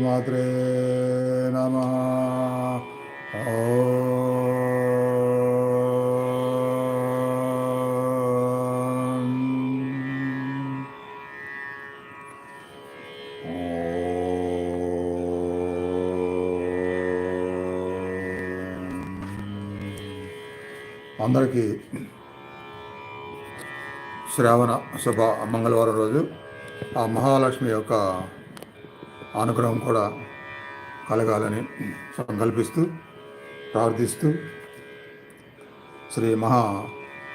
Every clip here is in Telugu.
శ్రీమాత్రే నమః. అందరికీ శ్రావణ శుభ మంగళవారం రోజు ఆ మహాలక్ష్మి యొక్క అనుగ్రహం కూడా కలగాలని సంకల్పిస్తూ ప్రార్థిస్తూ శ్రీ మహాలక్ష్మాష్టకం.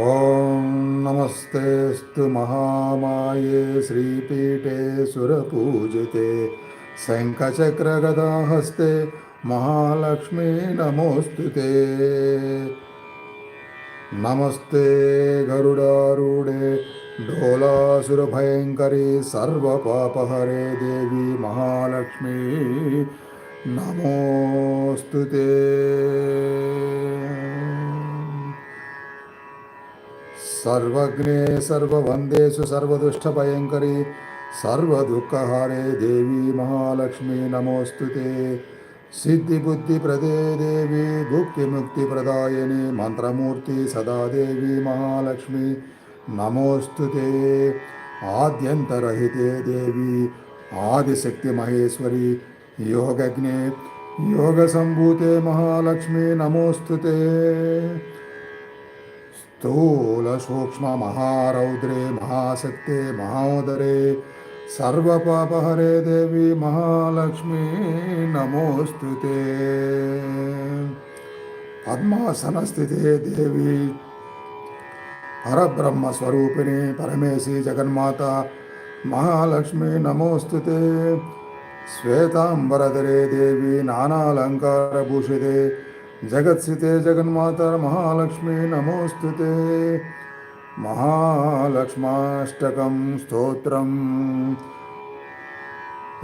ఓం నమస్తేస్తు మహామాయే శ్రీపీఠే సురపూజితే శంఖచక్రగదాహస్తే మహాలక్ష్మీ నమోస్తుతే. నమస్తే గరుడారూఢే డోలాసురభయంకరీ సర్వపాపహరే దేవి మహాలక్ష్మీ నమోస్తుతే. సర్వజ్ఞే సర్వవందేషు సర్వదుష్టభయంకరీ సర్వదుఃఖహారే దేవి మహాలక్ష్మీ నమోస్తుతే. సిద్ధిబుద్ధిప్రదే దేవి భుక్తిముక్తిప్రదాయిని మంత్రమూర్తి సదా దేవి మహాలక్ష్మి నమోస్తుతే. ఆద్యంతరహితే దేవి ఆదిశక్తి మహేశ్వరి యోగజ్ఞే యోగసంభూతే మహాలక్ష్మి నమోస్తుతే. స్థూల సూక్ష్మ మహారౌద్రే మహాశక్తే మహోదరే సర్వపాపహరే దేవి మహాలక్ష్మి నమోస్తుతే. పద్మాసనస్థితే దేవి పరబ్రహ్మస్వరూపిణి పరమేశి జగన్మాత మహాలక్ష్మి నమోస్తుతే. శ్వేతాంబరధరే దేవి నానాలంకారభూషితే జగత్స్థితే జగన్మాత మహాలక్ష్మి నమోస్తుతే. మహాలక్ష్మాష్టకం స్తోత్రం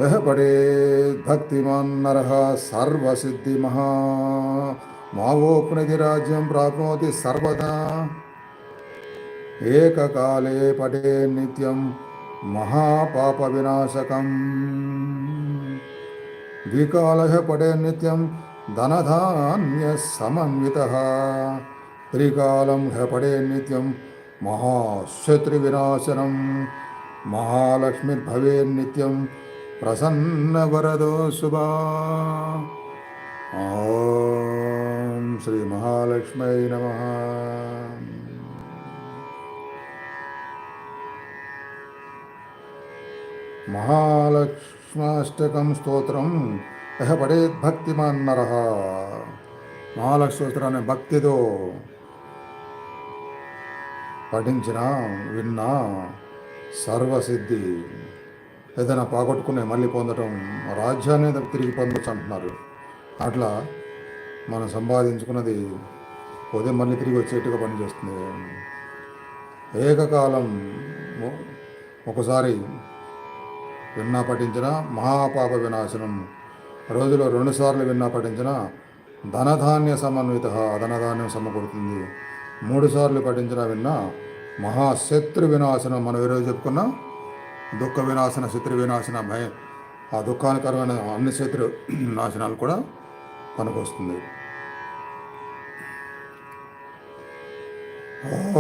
యః పఠేత్ భక్తిమాన్ నరః సర్వసిద్ధి మావోప్నతి రాజ్యం ప్రాప్నోతి సర్వదా. ఏకకాలే పఠే నిత్యం మహాపాప వినాశకం. ద్వికాలః పఠే నిత్యం ధనధాన్య సమన్వితః. త్రికాలం పఠే నిత్యం మహాశత్రువినాశనం. మహాలక్ష్మిర్భవేన్నిత్యం ప్రసన్నవరదో శుభా. ఓం శ్రీ మహాలక్ష్మై నమః. మహాలక్ష్మాష్టకం స్తోత్రం యః పఠేత్ భక్తిమాన్ నరః. మహాలక్ష్మి స్తోత్రాన్ని భక్తితో పఠించినా విన్నా సర్వసిద్ధి. ఏదైనా పోగొట్టుకునే మళ్ళీ పొందటం, రాజ్యాన్ని తిరిగి పొందొచ్చు అంటున్నారు. అట్లా మనం సంపాదించుకున్నది ఉదయం మళ్ళీ తిరిగి వచ్చేట్టుగా పనిచేస్తుంది. ఏకకాలం ఒకసారి విన్నా పఠించిన మహాపాప వినాశనం. రోజులో 2 సార్లు విన్నా పఠించిన ధనధాన్య సమన్విత ధనధాన్యం సమకూరుతుంది. 3 సార్లు పఠించిన విన్నా మహాశత్రు వినాశనం. మనం ఈరోజు చెప్పుకున్న దుఃఖ వినాశన శత్రు వినాశన భయం ఆ దుఃఖానికరమైన అన్ని శత్రు నాశనాలు కూడా పనికొస్తుంది.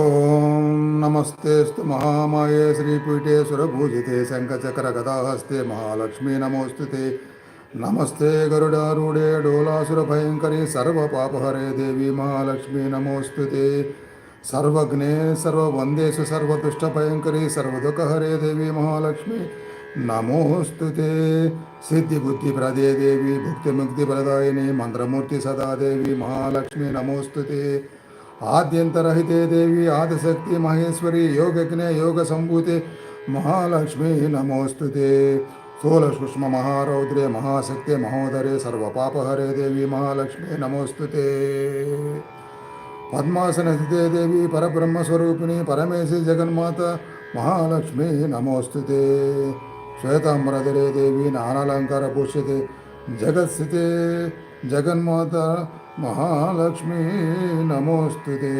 ఓం నమస్తేస్తు మహామాయే శ్రీపీఠే సురభూజితే శంఖచక్ర గదాహస్తే మహాలక్ష్మీ నమోస్తుతే. నమస్తే గరుడారూఢే డోలాసురభయంకరీ సర్వపాపహరే దేవి మహాలక్ష్మీ నమోస్తుతే. సర్వజ్ఞే సర్వవందేషు సర్వదుష్టభయంకరీ సర్వదుఃఖహరే దేవి మహాలక్ష్మి నమోస్తుతే. సిద్ధిబుద్ధిప్రదే దేవి భుక్తిముక్తిప్రదాయిని మంత్రమూర్తి సదా దేవి మహాలక్ష్మి నమోస్తుతే. ఆద్యంతరహితే దేవి ఆదిశక్తి మహేశ్వరి యోగజ్ఞే యోగసంభూతే మహాలక్ష్మి నమోస్తుతే. స్థూల సూక్ష్మ మహారౌద్రే మహాశక్తే మహోదరే సర్వపాపహరే దేవి మహాలక్ష్మి నమోస్తుతే. పద్మాసనస్థితే దేవి పరబ్రహ్మస్వరూపిణి పరమేశి జగన్మాత మహాలక్ష్మి నమోస్తుతే. శ్వేతాంబరధరే దేవి నానాలంకారభూషితే జగత్స్థితే జగన్మాత మహాలక్ష్మి నమోస్తుతే.